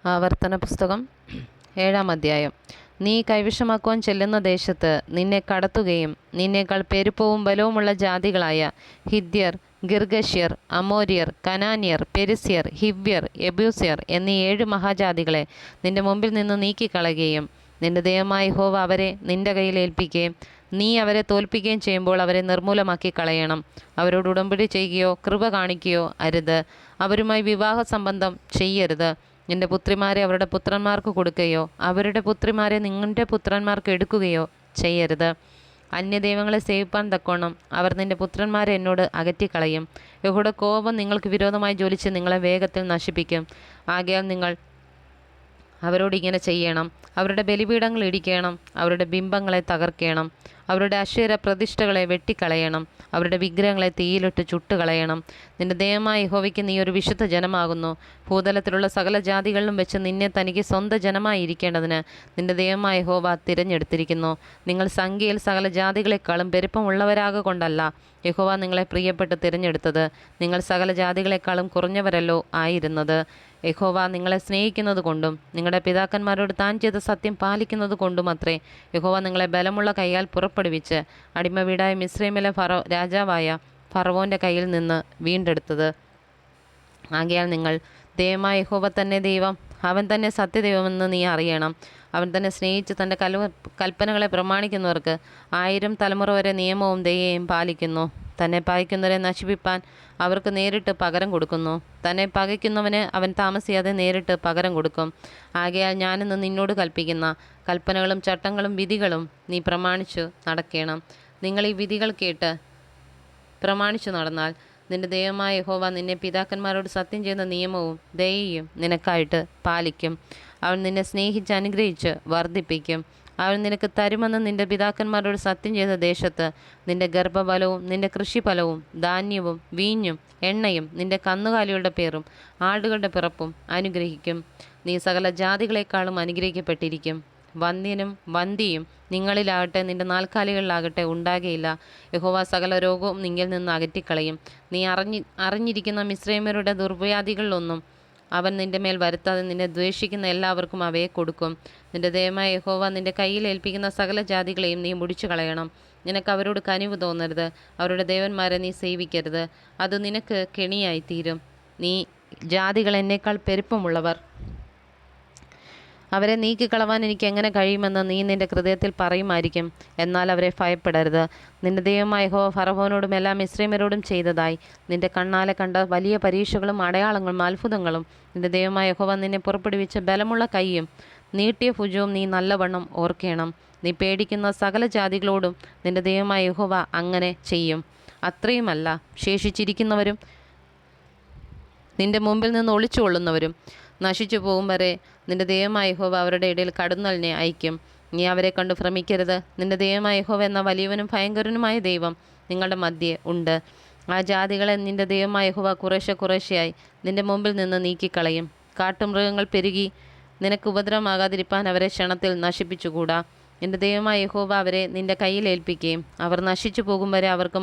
ആവർത്തന പുസ്തകം 7-ാം അധ്യായം. നീ കൈവശമാക്കുവാൻ ചെല്ലുന്ന ദേശത്ത് നിന്നെ കടത്തുകയും നിന്നേക്കാൾ പെരുപ്പവും ബലവുമുള്ള ജാതികളായ ഹിത്യർ, ഗിർഗശ്യർ, അമോര്യർ, കനാന്യർ, പെരിസ്യർ, ഹിവ്യർ, യെബൂസ്യർ എന്നീ 7 മഹാജാതികളെ നിന്റെ മുമ്പിൽ നിന്ന് നീക്കിക്കളയുകയും നിന്റെ ദൈവമായ യഹോവ അവരെ നിന്റെ കയ്യിൽ ഏൽപ്പിക്കുകയും നീ അവരെ തോൽപ്പിക്കുകയും ചെയ്യുമ്പോൾ അവരെ നിർമൂലമാക്കി കളയണം. അവരോട് ഉടമ്പടി ചെയ്യുകയോ കൃപ കാണിക്കുകയോ അരുത്. അവരുമായി വിവാഹ സംബന്ധം ചെയ്യരുത്. നിന്റെ പുത്രിമാരെ അവരുടെ പുത്രന്മാർക്ക് കൊടുക്കുകയോ അവരുടെ പുത്രിമാരെ നിങ്ങളുടെ പുത്രന്മാർക്ക് എടുക്കുകയോ ചെയ്യരുത്. അന്യദൈവങ്ങളെ സേവിപ്പാൻ തക്കോണം അവർ നിന്റെ പുത്രന്മാരെ എന്നോട് അകറ്റിക്കളയും. യഹോവയുടെ കോപം നിങ്ങൾക്ക് വിരോധമായി ജ്വലിച്ച് നിങ്ങളെ വേഗത്തിൽ നശിപ്പിക്കും. ആകയാൽ നിങ്ങൾ അവരോട് ഇങ്ങനെ ചെയ്യണം. അവരുടെ ബലിപീഠങ്ങൾ ഇടിക്കണം, അവരുടെ ബിംബങ്ങളെ തകർക്കണം, അവരുടെ അശേര പ്രതിഷ്ഠകളെ വെട്ടിക്കളയണം, അവരുടെ വിഗ്രഹങ്ങളെ തീയിലിട്ട് ചുട്ടുകളയണം. നിന്റെ ദൈവമായ യഹോവയ്ക്ക് നീ ഒരു വിശുദ്ധ ജനമാകുന്നു. ഭൂതലത്തിലുള്ള സകല ജാതികളിലും വെച്ച് നിന്നെ തനിക്ക് സ്വന്തം ജനമായി ഇരിക്കേണ്ടതിന് നിന്റെ ദൈവമായ യഹോവ തിരഞ്ഞെടുത്തിരിക്കുന്നു. നിങ്ങൾ സംഖ്യയിൽ സകല ജാതികളെക്കാളും പെരുപ്പമുള്ളവരാകൊണ്ടല്ല യഹോവ നിങ്ങളെ പ്രിയപ്പെട്ട് തിരഞ്ഞെടുത്തത്. നിങ്ങൾ സകല ജാതികളെക്കാളും കുറഞ്ഞവരല്ലോ ആയിരുന്നത്. യഹോവ നിങ്ങളെ സ്നേഹിക്കുന്നത് കൊണ്ടും നിങ്ങളുടെ പിതാക്കന്മാരോട് താൻ ചെയ്ത സത്യം പാലിക്കുന്നത് കൊണ്ടുമത്രേ യഹോവ നിങ്ങളെ ബലമുള്ള കൈയാൽ പുറപ്പെടുവിച്ച് അടിമ വീടായ മിസ്രൈമിലെ രാജാവായ ഫറവോൻ്റെ കയ്യിൽ നിന്ന് വീണ്ടെടുത്തത്. ആകയാൽ നിങ്ങൾ ദൈവമായ യഹോവ തന്നെ ദൈവം, അവൻ തന്നെ സത്യദൈവമെന്ന് നീ അറിയണം. അവൻ തന്നെ സ്നേഹിച്ച് തൻ്റെ കൽപ്പനകളെ പ്രമാണിക്കുന്നവർക്ക് 1000 തലമുറ വരെ നിയമവും ദയയും പാലിക്കുന്നു. തന്നെ പകയ്ക്കുന്നവരെ നശിപ്പിപ്പാൻ അവർക്ക് നേരിട്ട് പകരം കൊടുക്കുന്നു. തന്നെ പകയ്ക്കുന്നവന് അവൻ താമസിയാതെ നേരിട്ട് പകരം കൊടുക്കും. ആകയാൽ ഞാനിന്ന് നിന്നോട് കൽപ്പിക്കുന്ന കൽപ്പനകളും ചട്ടങ്ങളും വിധികളും നീ പ്രമാണിച്ചു നടക്കണം. നിങ്ങൾ ഈ വിധികൾ കേട്ട് പ്രമാണിച്ചു നടന്നാൽ നിന്റെ ദൈവമായ യഹോവ നിന്നെ പിതാക്കന്മാരോട് സത്യം ചെയ്യുന്ന നിയമവും ദയയും നിനക്കായിട്ട് പാലിക്കും. അവൻ നിന്നെ സ്നേഹിച്ച് അനുഗ്രഹിച്ച് വർദ്ധിപ്പിക്കും. അവൻ നിനക്ക് തരുമെന്ന് നിന്റെ പിതാക്കന്മാരോട് സത്യം ചെയ്ത ദേശത്ത് നിന്റെ ഗർഭഫലവും നിന്റെ കൃഷിഫലവും ധാന്യവും വീഞ്ഞും എണ്ണയും നിന്റെ കന്നുകാലികളുടെ പേരും ആടുകളുടെ പിറപ്പും അനുഗ്രഹിക്കും. നീ സകല ജാതികളെക്കാളും അനുഗ്രഹിക്കപ്പെട്ടിരിക്കും. വന്ധ്യനും വന്ധ്യയും നിങ്ങളിലാകട്ടെ നിന്റെ നാൽക്കാലികളിലാകട്ടെ ഉണ്ടാകുകയില്ല. യഹോവ സകല രോഗവും നിന്നിൽ നിന്ന് അകറ്റിക്കളയും. നീ അറിഞ്ഞിരിക്കുന്ന മിസ്രൈമ്യരുടെ ദുർവ്യാധികളിലൊന്നും അവൻ നിന്റെ മേൽ വരുത്താതെ നിന്നെ ദ്വേഷിക്കുന്ന എല്ലാവർക്കും അവയെ കൊടുക്കും. നിന്റെ ദൈവമായ യഹോവ നിന്റെ കയ്യിൽ ഏൽപ്പിക്കുന്ന സകല ജാതികളെയും നീ മുടിച്ചു കളയണം. നിനക്ക് അവരോട് കനിവ് തോന്നരുത്. അവരുടെ ദേവന്മാരെ നീ സേവിക്കരുത്. അത് നിനക്ക് കെണിയായിത്തീരും. നീ ജാതികൾ എന്നേക്കാൾ പെരുപ്പമുള്ളവർ, അവരെ നീക്കിക്കളവാൻ എനിക്ക് എങ്ങനെ കഴിയുമെന്ന് നീ നിന്റെ ഹൃദയത്തിൽ പറയുമായിരിക്കും. എന്നാൽ അവരെ ഭയപ്പെടരുത്. നിന്റെ ദൈവമായ യഹോവ ഫറവോനോടും എല്ലാ മിസ്രൈമ്യരോടും ചെയ്തതായി നിന്റെ കണ്ണാലെ കണ്ട വലിയ പരീക്ഷകളും അടയാളങ്ങളും അത്ഭുതങ്ങളും നിന്റെ ദൈവമായ യഹോവ നിന്നെ പുറപ്പെടുവിച്ച ബലമുള്ള കൈയും നീട്ടിയ ഭുജവും നീ നല്ലവണ്ണം ഓർക്കണം. നീ പേടിക്കുന്ന സകല ജാതികളോടും നിന്റെ ദൈവമായ യഹോവ അങ്ങനെ ചെയ്യും. അത്രയുമല്ല, ശേഷിച്ചിരിക്കുന്നവരും നിന്റെ മുമ്പിൽ നിന്ന് ഒളിച്ചുകൊള്ളുന്നവരും നശിച്ചു പോകും വരെ നിന്റെ ദൈവമായ യഹോവ അവരുടെ ഇടയിൽ കടന്നലിനെ അയക്കും. നീ അവരെ കണ്ടു ഭ്രമിക്കരുത്. നിന്റെ ദൈവമായ യഹോവ എന്ന വലിയവനും ഭയങ്കരനുമായ ദൈവം നിങ്ങളുടെ മധ്യേ ഉണ്ട്. ആ ജാതികളെ നിന്റെ ദൈവമായ യഹോവ കുറേശ്ശെയായി നിന്റെ മുമ്പിൽ നിന്ന് നീക്കിക്കളയും. കാട്ടുമൃഗങ്ങൾ പെരുകി നിനക്ക് ഉപദ്രവമാകാതിരിപ്പാൻ അവരെ ക്ഷണത്തിൽ നശിപ്പിച്ചുകൂടാ. നിന്റെ ദൈവമായ യഹോവ അവരെ നിന്റെ കയ്യിൽ ഏൽപ്പിക്കുകയും അവർ നശിച്ചു പോകും വരെ അവർക്ക്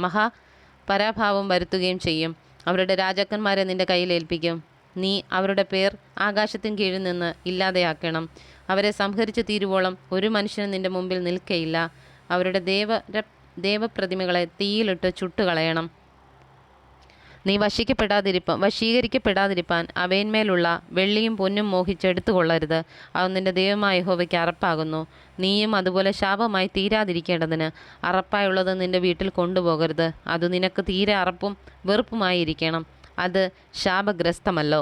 മഹാപരാഭാവം വരുത്തുകയും ചെയ്യും. അവരുടെ രാജാക്കന്മാരെ നിന്റെ കയ്യിൽ ഏൽപ്പിക്കും. നീ അവരുടെ പേർ ആകാശത്തിന് കീഴിൽ നിന്ന് ഇല്ലാതെയാക്കണം. അവരെ സംഹരിച്ച് തീരുവോളം ഒരു മനുഷ്യനും നിന്റെ മുമ്പിൽ നിൽക്കയില്ല. അവരുടെ ദേവപ്രതിമകളെ തീയിലിട്ട് ചുട്ടുകളയണം. നീ വശീകരിക്കപ്പെടാതിരിപ്പാൻ അവയിന്മേലുള്ള വെള്ളിയും പൊന്നും മോഹിച്ചെടുത്തുകൊള്ളരുത്. അത് നിന്റെ ദൈവമായ യഹോവയ്ക്ക് അറപ്പാകുന്നു. നീയും അതുപോലെ ശാപമായി തീരാതിരിക്കേണ്ടതിന് അറപ്പായുള്ളത് നിന്റെ വീട്ടിൽ കൊണ്ടുപോകരുത്. അത് നിനക്ക് തീരെ അറപ്പും വെറുപ്പുമായിരിക്കണം. അത് ശാപഗ്രസ്തമല്ലോ.